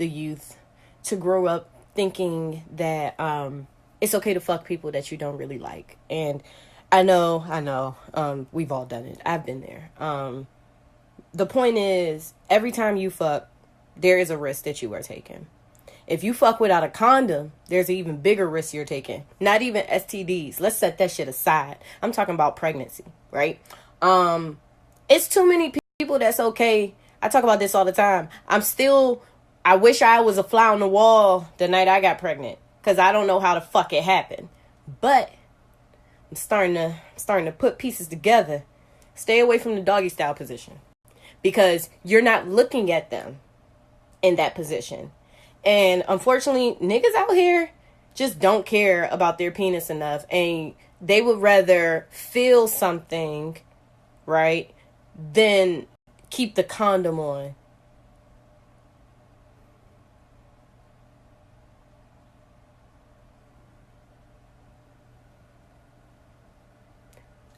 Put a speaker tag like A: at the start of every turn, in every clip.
A: the youth to grow up thinking that it's okay to fuck people that you don't really like. And I know, we've all done it. I've been there. The point is, every time you fuck, there is a risk that you are taking. If you fuck without a condom, there's an even bigger risk you're taking. Not even STDs. Let's set that shit aside. I'm talking about pregnancy, right? It's too many people that's okay. I talk about this all the time. I wish I was a fly on the wall the night I got pregnant, because I don't know how the fuck it happened. But I'm starting to put pieces together. Stay away from the doggy style position, because you're not looking at them in that position. And unfortunately, niggas out here just don't care about their penis enough, and they would rather feel something, right, than keep the condom on.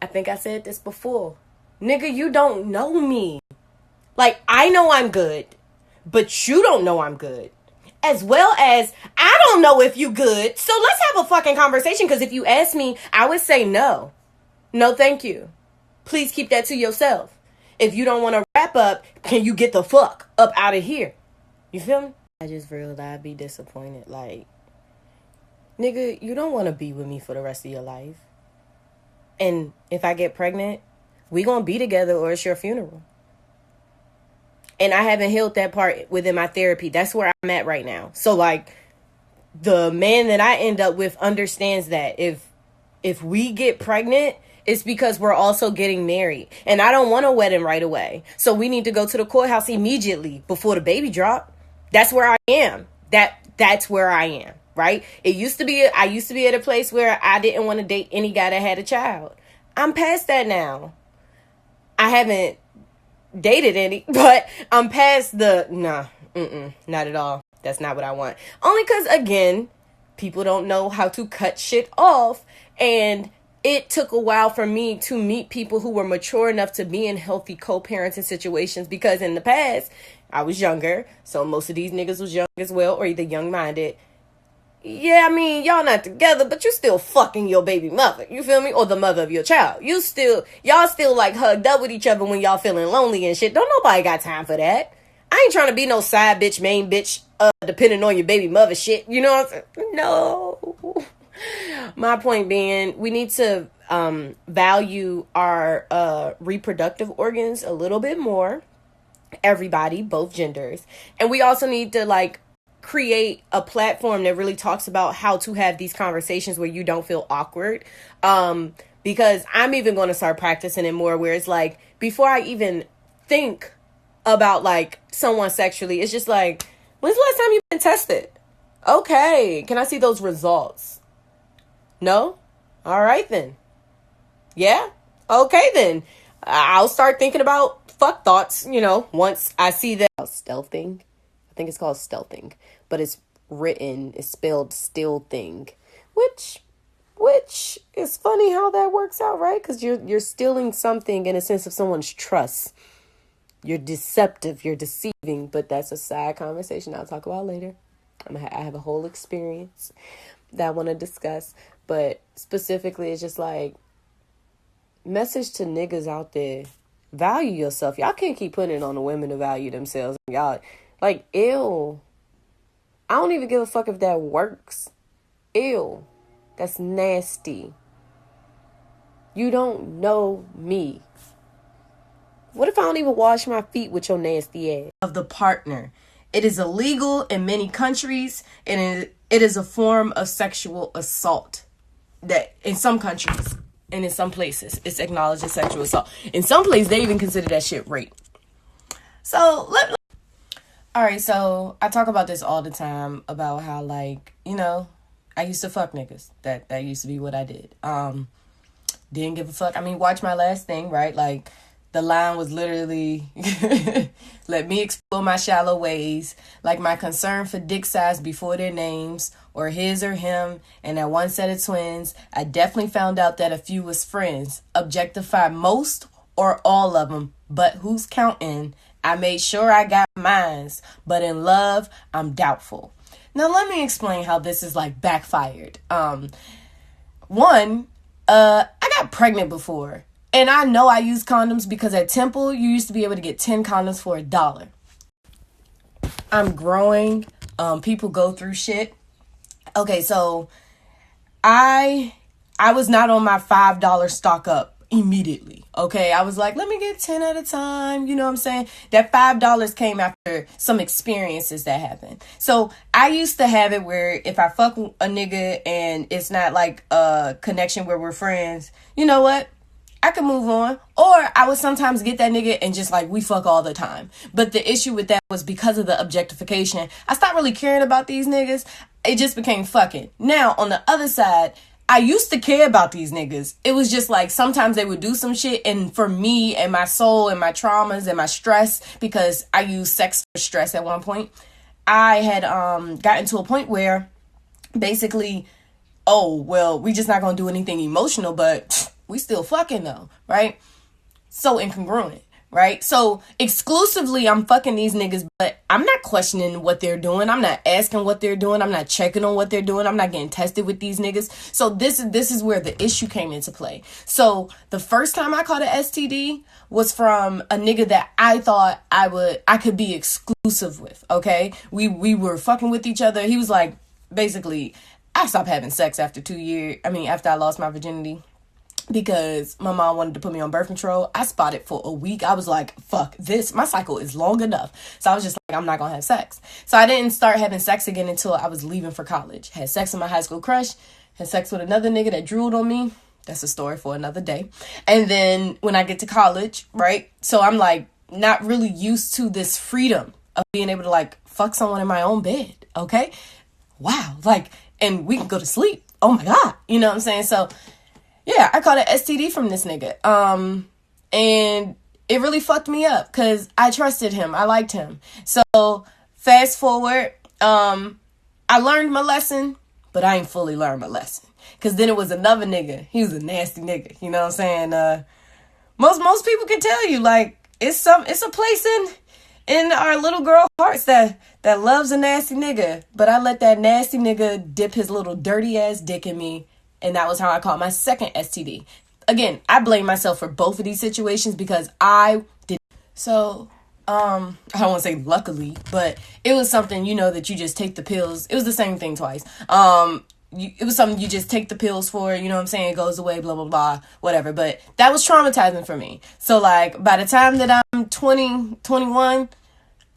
A: I think I said this before. Nigga, you don't know me. Like, I know I'm good, but you don't know I'm good. As well as, I don't know if you good. So let's have a fucking conversation, because if you ask me, I would say no. No, thank you. Please keep that to yourself. If you don't want to wrap up, can you get the fuck up out of here? You feel me? I just realized I'd be disappointed. Like, nigga, you don't want to be with me for the rest of your life. And if I get pregnant, we gonna be together or it's your funeral. And I haven't healed that part within my therapy. That's where I'm at right now. So, like, the man that I end up with understands that if we get pregnant, it's because we're also getting married. And I don't want a wedding right away. So we need to go to the courthouse immediately before the baby drop. That's where I am. That's where I am, right? I used to be at a place where I didn't want to date any guy that had a child. I'm past that now. I haven't dated any, but I'm past not at all. That's not what I want. Only because, again, people don't know how to cut shit off, and it took a while for me to meet people who were mature enough to be in healthy co-parenting situations, because in the past, I was younger, so most of these niggas was young as well, or either young-minded. Yeah, I mean, y'all not together, but you still fucking your baby mother. You feel me? Or the mother of your child. Y'all still like hugged up with each other when y'all feeling lonely and shit. Don't nobody got time for that. I ain't trying to be no side bitch, main bitch, depending on your baby mother shit. You know what I'm saying? No. My point being, we need to value our reproductive organs a little bit more. Everybody, both genders. And we also need to, like, create a platform that really talks about how to have these conversations where you don't feel awkward. Because I'm even going to start practicing it more, where it's like, before I even think about, like, someone sexually, it's just like, when's the last time you've been tested? Okay, can I see those results? No? All right then. Yeah? Okay then. I'll start thinking about fuck thoughts, once I see that. Stealthing. I think it's called stealthing, but it's spelled still thing, which is funny how that works out, right? Because you're stealing something in a sense of someone's trust. You're deceptive, you're deceiving, but that's a side conversation I'll talk about later. I have a whole experience that I want to discuss, but specifically, it's just like, message to niggas out there: value yourself. Y'all can't keep putting it on the women to value themselves. Y'all, like, ew. I don't even give a fuck if that works. Ew. That's nasty. You don't know me. What if I don't even wash my feet with your nasty ass? Of the partner. It is illegal in many countries, and it is a form of sexual assault. That in some countries and in some places, it's acknowledged as sexual assault. In some places, they even consider that shit rape. So, all right, so I talk about this all the time about how, like, I used to fuck niggas. That used to be what I did. Didn't give a fuck. I mean, watch my last thing, right? Like, the line was literally, let me explore my shallow ways, like my concern for dick size before their names, or his or him, and that one set of twins. I definitely found out that a few was friends. Objectify most or all of them, but who's counting? I made sure I got mines, but in love, I'm doubtful. Now, let me explain how this is like backfired. One, I got pregnant before, and I know I use condoms because at Temple, you used to be able to get 10 condoms for $1. I'm growing. People go through shit. Okay, so I was not on my $5 stock up immediately. Okay, I was like, let me get 10 at a time. You know what I'm saying? That $5 came after some experiences that happened. So I used to have it where if I fuck a nigga and it's not like a connection where we're friends, you know what? I could move on. Or I would sometimes get that nigga and just like we fuck all the time. But the issue with that was because of the objectification. I stopped really caring about these niggas. It just became fucking. Now, on the other side, I used to care about these niggas. It was just like sometimes they would do some shit, and for me and my soul and my traumas and my stress, because I used sex for stress at one point, I had gotten to a point where basically, oh, well, we just not gonna do anything emotional, but we still fucking though, right? So incongruent. Right? So exclusively I'm fucking these niggas, but I'm not questioning what they're doing. I'm not asking what they're doing. I'm not checking on what they're doing. I'm not getting tested with these niggas. So this is where the issue came into play. So the first time I caught an STD was from a nigga that I thought I could be exclusive with. Okay? We were fucking with each other. He was like, basically, I stopped having sex after 2 years. After I lost my virginity. Because my mom wanted to put me on birth control. I spotted for a week. I was like, fuck this. My cycle is long enough. So I was just like, I'm not going to have sex. So I didn't start having sex again until I was leaving for college. Had sex with my high school crush. Had sex with another nigga that drooled on me. That's a story for another day. And then when I get to college, right? So I'm like not really used to this freedom of being able to like fuck someone in my own bed. Okay? Wow. Like, and we can go to sleep. Oh my God. You know what I'm saying? So yeah, I caught an STD from this nigga. And it really fucked me up because I trusted him. I liked him. So fast forward, I learned my lesson, but I ain't fully learned my lesson. Because then it was another nigga. He was a nasty nigga. You know what I'm saying? Most people can tell you, like, it's a place in our little girl hearts that loves a nasty nigga. But I let that nasty nigga dip his little dirty ass dick in me. And that was how I caught my second STD. Again, I blame myself for both of these situations because I did. So, I don't want to say luckily, but it was something, that you just take the pills. It was the same thing twice. It was something you just take the pills for, you know what I'm saying? It goes away, blah, blah, blah, whatever. But that was traumatizing for me. So, like, by the time that I'm 20, 21,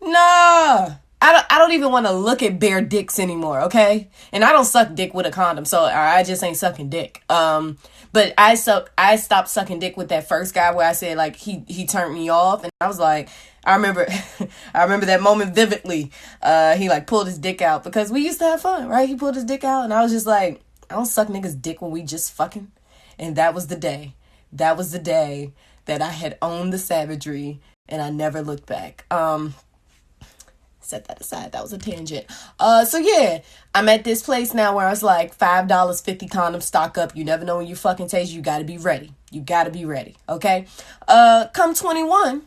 A: nah. I don't even want to look at bare dicks anymore, okay? And I don't suck dick with a condom, so I just ain't sucking dick. But I stopped sucking dick with that first guy where I said, like, he turned me off. And I was like, I remember that moment vividly. He, like, pulled his dick out because we used to have fun, right? He pulled his dick out, and I was just like, I don't suck niggas' dick when we just fucking. And that was the day. That was the day that I had owned the savagery, and I never looked back. Set that aside. That was a tangent. So yeah, I'm at this place now where it's like $5, 50 condoms, stock up. You never know when you fucking taste. You gotta be ready. You gotta be ready. Okay. Come 21.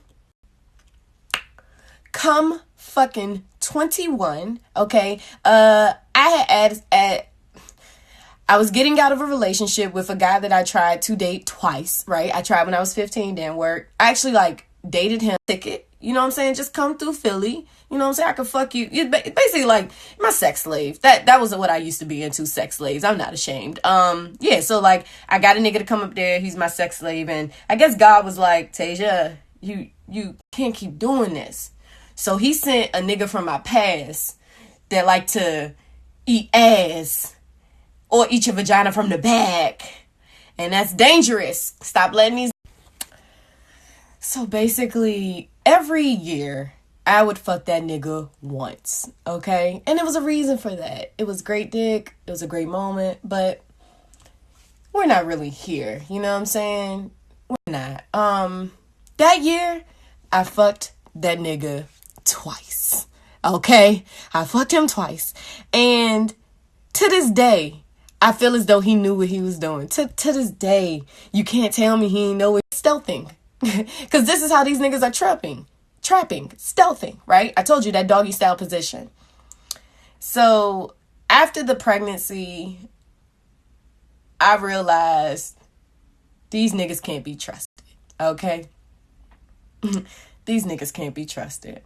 A: Come fucking 21. Okay. I was getting out of a relationship with a guy that I tried to date twice. Right. I tried when I was 15. Didn't work. I actually like dated him. Ticket. You know what I'm saying? Just come through Philly. You know what I'm saying? I could fuck you. You're basically like my sex slave. That was what I used to be into, sex slaves. I'm not ashamed. Yeah, so like I got a nigga to come up there. He's my sex slave. And I guess God was like, Tasia, you can't keep doing this. So he sent a nigga from my past that like to eat ass or eat your vagina from the back. And that's dangerous. Stop letting these. So basically, every year, I would fuck that nigga once, okay? And there was a reason for that. It was great dick. It was a great moment, but we're not really here. You know what I'm saying? We're not. That year, I fucked that nigga twice, okay? I fucked him twice. And to this day, I feel as though he knew what he was doing. To this day, you can't tell me he ain't know what stealthing. Because this is how these niggas are trapping. trapping, stealthing, right? I told you that doggy style position. So after the pregnancy, I realized these niggas can't be trusted, okay? These niggas can't be trusted.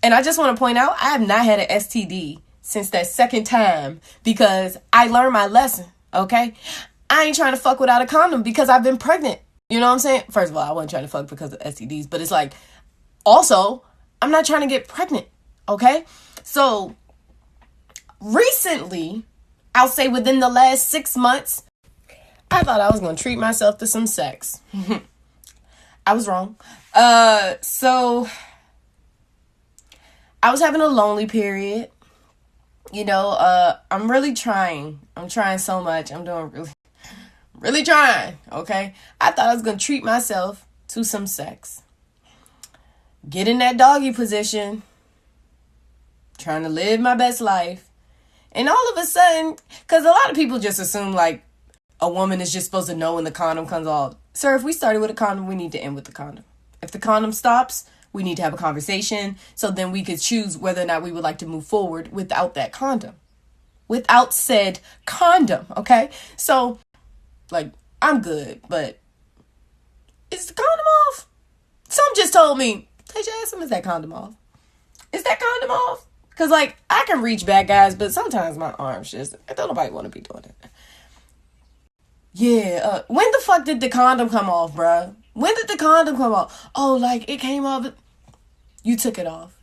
A: And I just want to point out, I have not had an STD since that second time because I learned my lesson, okay? I ain't trying to fuck without a condom because I've been pregnant. You know what I'm saying? First of all, I wasn't trying to fuck because of STDs, but it's like, also, I'm not trying to get pregnant, okay? So, recently, I'll say within the last 6 months, I thought I was going to treat myself to some sex. I was wrong. So, I was having a lonely period. You know, I'm really trying. I'm trying so much. I'm doing really trying, okay? I thought I was going to treat myself to some sex. Get in that doggy position. Trying to live my best life. And all of a sudden, because a lot of people just assume like a woman is just supposed to know when the condom comes off. Sir, if we started with a condom, we need to end with the condom. If the condom stops, we need to have a conversation so then we could choose whether or not we would like to move forward without that condom. Without said condom, okay? So, like, I'm good, but is the condom off? Some just told me, Tasha, ask him, is that condom off? Is that condom off? Because, like, I can reach back, guys, but sometimes my arms just, I don't nobody want to be doing it. Yeah, when the fuck did the condom come off, bruh? When did the condom come off? Oh, like, it came off. You took it off.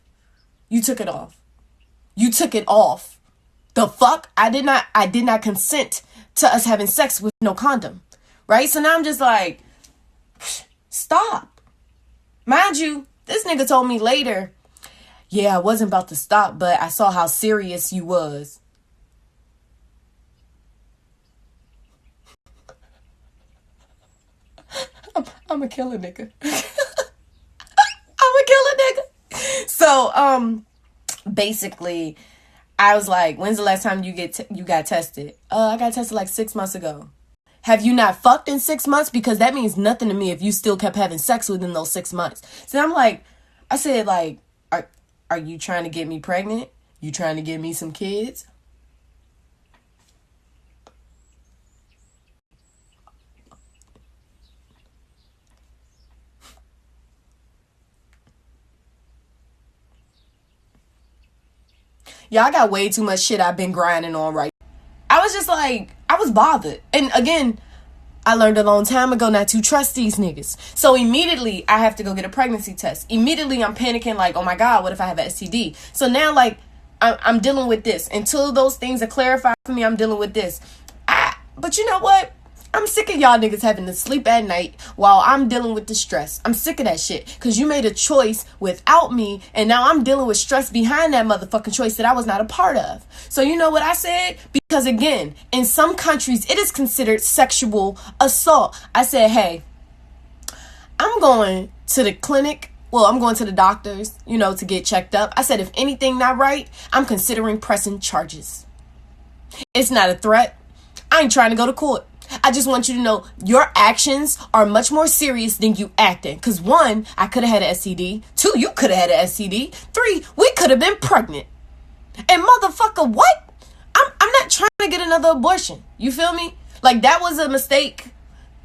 A: You took it off. You took it off. The fuck? I did not consent to us having sex with no condom. Right? So now I'm just like, stop. Mind you, this nigga told me later, yeah, I wasn't about to stop, but I saw how serious you was. I'm a killer nigga. I'm a killer nigga. So, basically, I was like, when's the last time you got tested? I got tested like 6 months ago. Have you not fucked in 6 months? Because that means nothing to me if you still kept having sex within those 6 months. So I'm like, I said, like, are you trying to get me pregnant? You trying to give me some kids? Yeah, I got way too much shit I've been grinding on right now. I was just like, I was bothered. And again, I learned a long time ago not to trust these niggas. So immediately, I have to go get a pregnancy test. Immediately, I'm panicking like, oh my God, what if I have an STD? So now, like, I'm dealing with this. Until those things are clarified for me, I'm dealing with this. But you know what? I'm sick of y'all niggas having to sleep at night while I'm dealing with the stress. I'm sick of that shit. Because you made a choice without me, and now I'm dealing with stress behind that motherfucking choice that I was not a part of. So you know what I said? Because again, in some countries, it is considered sexual assault. I said, hey, I'm going to the clinic. Well, I'm going to the doctors, you know, to get checked up. I said, if anything not right, I'm considering pressing charges. It's not a threat. I ain't trying to go to court. I just want you to know your actions are much more serious than you acting. Because 1, I could have had an STD. 2, you could have had an STD. 3, we could have been pregnant. And motherfucker, what? I'm not trying to get another abortion. You feel me? Like, that was a mistake.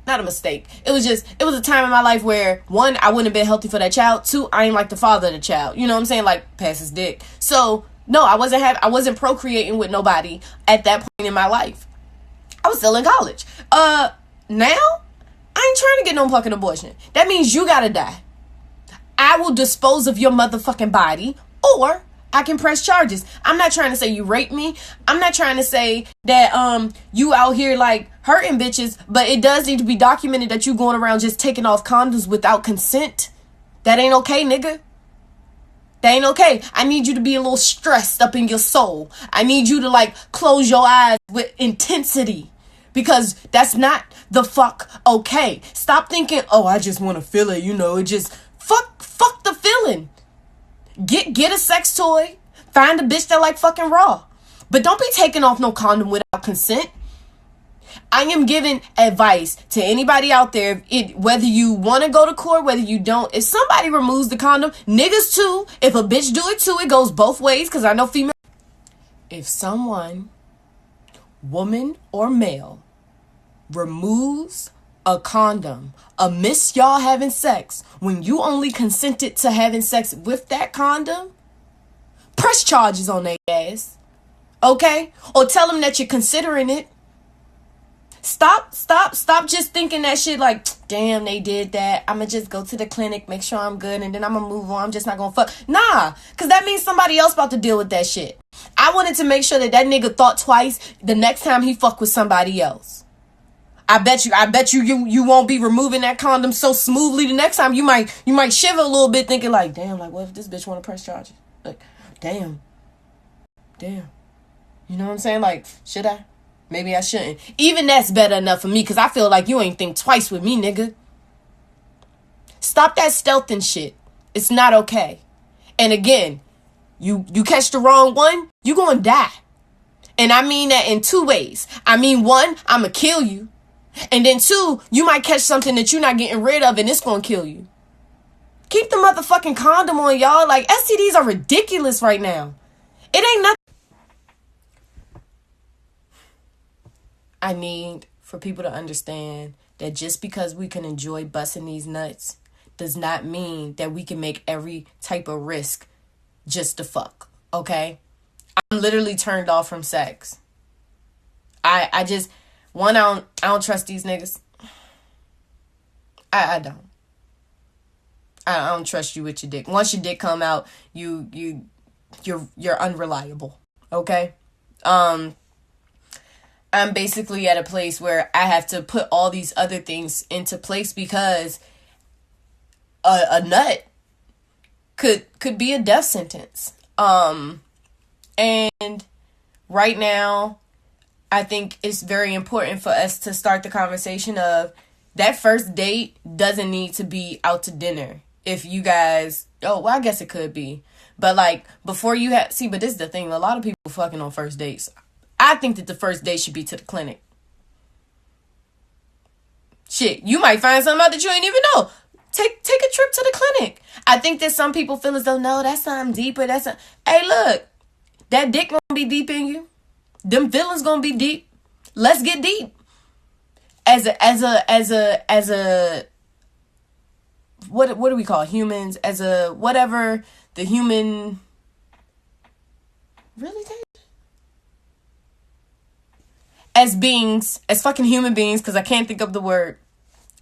A: Not a mistake. It was a time in my life where 1, I wouldn't have been healthy for that child. 2, I ain't like the father of the child. You know what I'm saying? Like, pass his dick. So, no, I wasn't procreating with nobody at that point in my life. I was still in college. Now, I ain't trying to get no fucking abortion. That means you gotta die. I will dispose of your motherfucking body, or I can press charges. I'm not trying to say you raped me. I'm not trying to say that you out here like hurting bitches, but it does need to be documented that you going around just taking off condoms without consent. That ain't okay, nigga. That ain't okay. I need you to be a little stressed up in your soul. I need you to like close your eyes with intensity. Because that's not the fuck okay. Stop thinking, oh, I just want to feel it. You know, it just fuck the feeling. Get a sex toy. Find a bitch that like fucking raw. But don't be taking off no condom without consent. I am giving advice to anybody out there, whether you want to go to court, whether you don't. If somebody removes the condom, niggas too, if a bitch do it too, it goes both ways, because I know female. If someone, woman or male, removes a condom amidst y'all having sex, when you only consented to having sex with that condom, press charges on their ass, okay? Or tell them that you're considering it. Stop just thinking that shit like, damn, they did that. I'm gonna just go to the clinic, make sure I'm good, and then I'm gonna move on. I'm just not gonna fuck. Nah, because that means somebody else about to deal with that shit. I wanted to make sure that nigga thought twice the next time he fuck with somebody else. I bet you won't be removing that condom so smoothly the next time. You might shiver a little bit thinking like, damn, like what if this bitch want to press charges? Like, damn. You know what I'm saying? Like, should I? Maybe I shouldn't. Even that's better enough for me, because I feel like you ain't think twice with me, nigga. Stop that stealthing shit. It's not okay. And again, you catch the wrong one, you gonna die. And I mean that in two ways. I mean, one, I'ma kill you. And then two, you might catch something that you're not getting rid of and it's gonna kill you. Keep the motherfucking condom on, y'all. Like, STDs are ridiculous right now. It ain't nothing. I need for people to understand that just because we can enjoy busting these nuts does not mean that we can make every type of risk just to fuck, okay? I'm literally turned off from sex. I don't trust these niggas. I don't. I don't trust you with your dick. Once your dick come out, you're unreliable, okay? I'm basically at a place where I have to put all these other things into place because a nut could be a death sentence. And right now, I think it's very important for us to start the conversation of that first date doesn't need to be out to dinner. If you guys, I guess it could be. But like before you but this is the thing. A lot of people fucking on first dates. I think that the first date should be to the clinic. Shit, you might find something out that you ain't even know. Take a trip to the clinic. I think that some people feel as though, no, that's something deeper. Hey, look, that dick gonna be deep in you. Them feelings gonna be deep. Let's get deep. As a what do we call humans? As a whatever the human really takes. As beings, as fucking human beings, because I can't think of the word,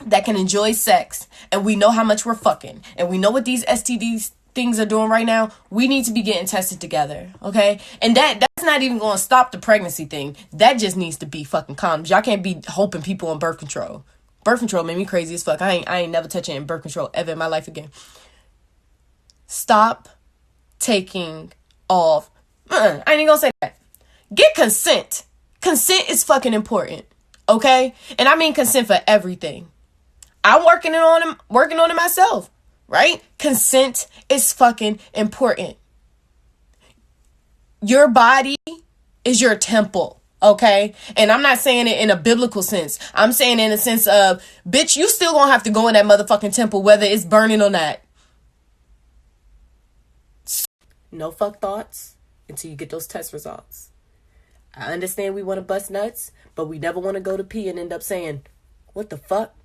A: that can enjoy sex, and we know how much we're fucking, and we know what these STDs things are doing right now, we need to be getting tested together, okay? And that's not even going to stop the pregnancy thing. That just needs to be fucking condoms. Y'all can't be hoping people on birth control. Birth control made me crazy as fuck. I ain't never touching birth control ever in my life again. Stop taking off. I ain't even gonna say that. Get consent. Consent is fucking important, okay? And I mean consent for everything. I'm working on it myself, right? Consent is fucking important. Your body is your temple, okay? And I'm not saying it in a biblical sense. I'm saying it in a sense of, bitch, you still gonna have to go in that motherfucking temple, whether it's burning or not. No fuck thoughts until you get those test results. I understand we want to bust nuts, but we never want to go to pee and end up saying, what the fuck?